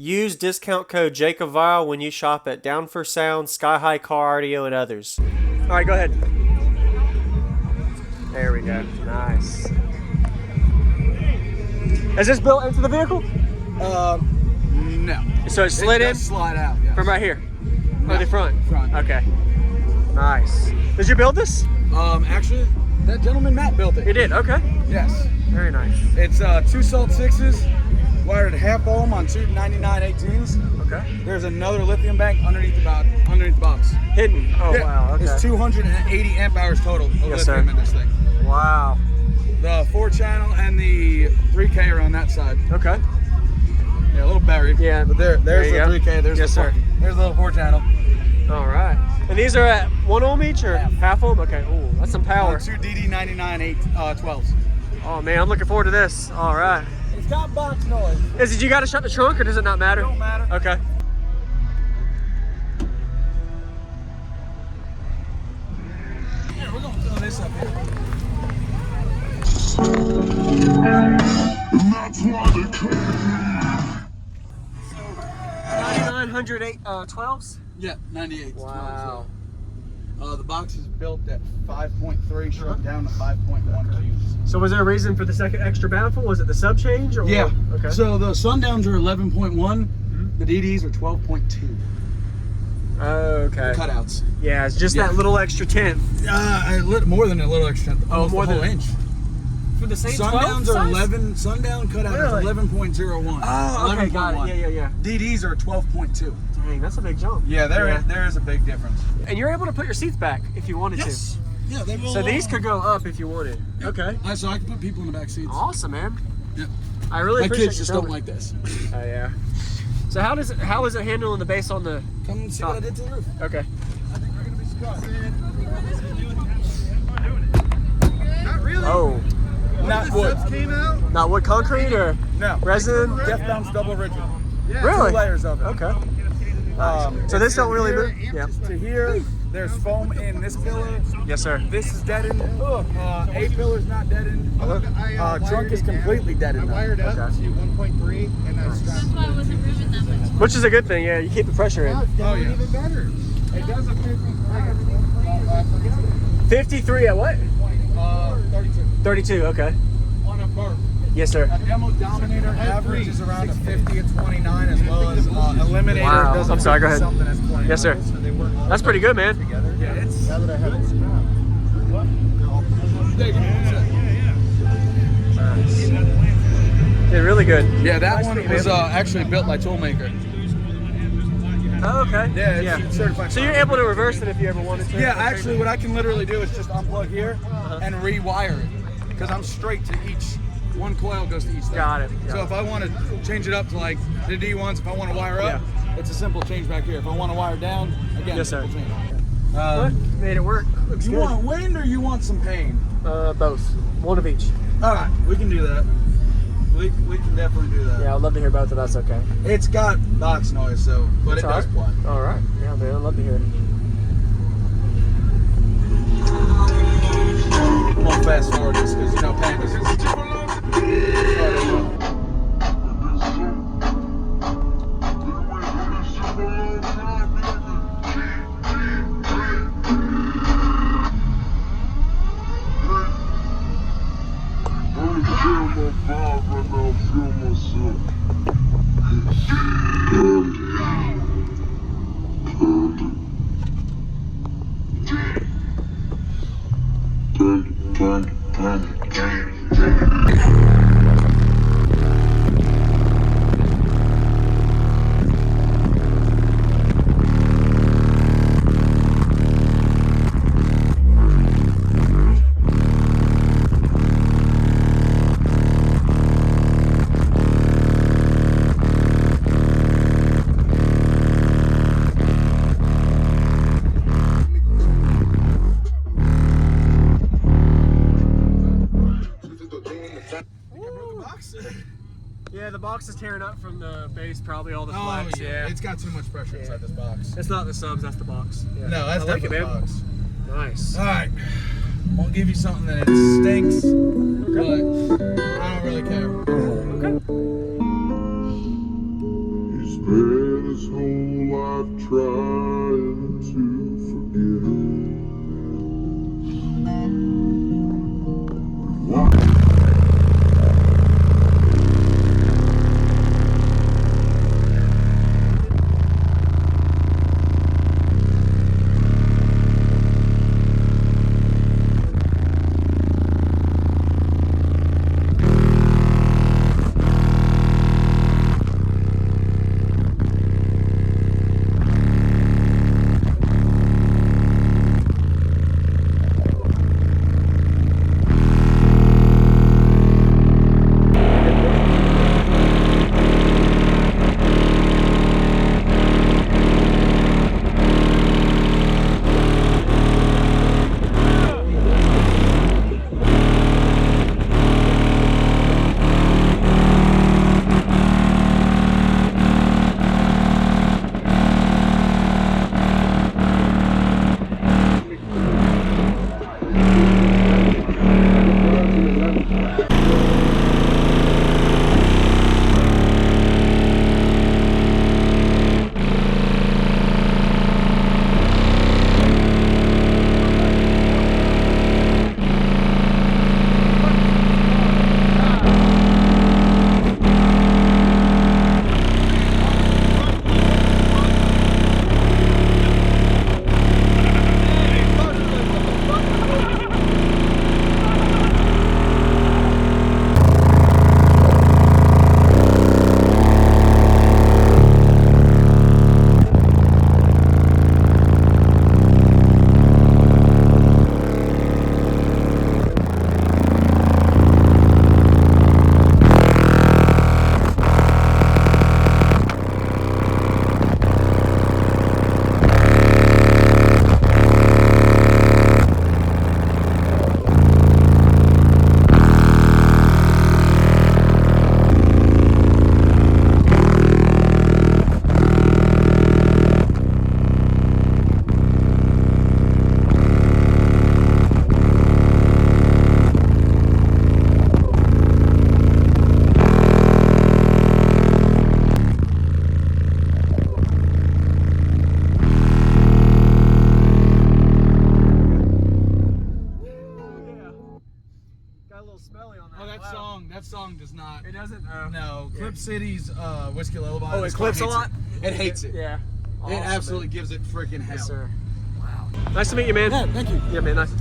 Use discount code JacobViral when you shop at Down for Sound, SkyHighCarAudio, and others. All right, go ahead. There we go. Nice. Is this built into the vehicle? No. So it slid in? Slide out, yes. From right here? No. Or the front? Front. Okay. Nice. Did you build this? Actually, that gentleman Matt built it. You did? Okay. Yes. Very nice. It's 2 Salt 6s, wired at half ohm on 2 9918s. Okay. There's another lithium bank underneath the box. Hidden? Oh, yeah. wow. Okay. It's 280 amp hours total of lithium in this thing. Wow. The 4-channel and the 3K are on that side. Okay. Yeah, a little buried. Yeah. But there's the 3K. There's yes, sir. There's the little 4-channel. All right. And these are at 1 ohm each or half ohm? Okay. Ooh, that's some power. 2 DD99 12s. Oh man, I'm looking forward to this. All right. It's got box noise. Is it you got to shut the trunk or does it not matter? Don't matter. Okay. Here, we're gonna throw this up here. That's why they came. 9908 12s? Yeah, 98. Wow. The box is built at 5.3, shrunk down to 5.12. So was there a reason for the second extra baffle? Was it the sub change? Or Yeah. Okay. So the Sundowns are 11.1. The DDs are 12.2. Okay. Cutouts. Yeah, it's just that little extra tenth. More than a little extra. Oh, more than an inch. For the same Sundowns 12 are size? 11. Sundown cutout Really? is 11.01. Oh, okay, got it. Yeah. DDs are 12.2. Dang, that's a big jump. Yeah, there is a big difference. And you're able to put your seats back if you wanted to. Yeah, they will. So these could go up if you wanted. Yeah. Okay. So I can put people in the back seats. Awesome, man. Yeah. I really My appreciate kids just you don't like this. Oh yeah. So how is it handling the bass on the Come and see what I did to the roof. Okay. I think we're gonna be scuffed. Not really. Oh. Not wood. Came out? Not wood concrete or No. resin? Death Bounce double rigid. Yeah. Really? 2 layers of it. Okay. So this don't really move? Yeah. To here, there's foam in this pillar. Yes, sir. This is deadened. A pillar's not deadened. Trunk is completely deadened. I wired up Okay. to 1.3 and I strapped That's why I wasn't moving that much. Which is a good thing, yeah. You keep the pressure in. It's Oh, yeah. even better. It does a 53 at what? 32. 32, okay. On a burp. Yes, sir. A demo Dominator average is around a 50 and 29, as well as Eliminator. Wow. does I'm sorry, go ahead. something as 29. Yes, sir. That's pretty good, man. Yeah, it's. Now that I have it strapped. Did really good. Yeah, that one was actually built by Toolmaker. Oh, okay. Yeah, it's certified. So you're able to reverse it if you ever wanted to? Yeah, actually, what I can literally do is just unplug here and rewire it, because I'm straight to each. One coil goes to each thing. Got it. So if I want to change it up to like the D1s, if I want to wire up, it's a simple change back here. If I want to wire down, again, Yes, sir. simple change. What? Made it work. Looks You good. want wind or you want some pain? Both. One of each. All right, we can do that. We can definitely do that. Yeah, I'd love to hear both if that's okay. It's got box noise, so but It's it does play. All right. Yeah, man, I'd love to hear it. I'm gonna fast forward this because you know Pandas. Yeah, the box is tearing up from the base, probably all the flex. Yeah. It's got too much pressure inside this box. It's not the subs, that's the box. Yeah. No, that's I like definitely it, the man. box. Nice. All right, I'm gonna give you something that it stinks, but I don't really care. Okay. He's Whiskley on that. Oh, that song does not. It doesn't. No, Clip City's Whiskey Lullaby. Oh, it this clips car a hates lot? It hates it. Yeah. It absolutely gives it freaking hell. Yes, sir. Wow. Nice to meet you, man. Yeah, thank you. Yeah, man. Nice.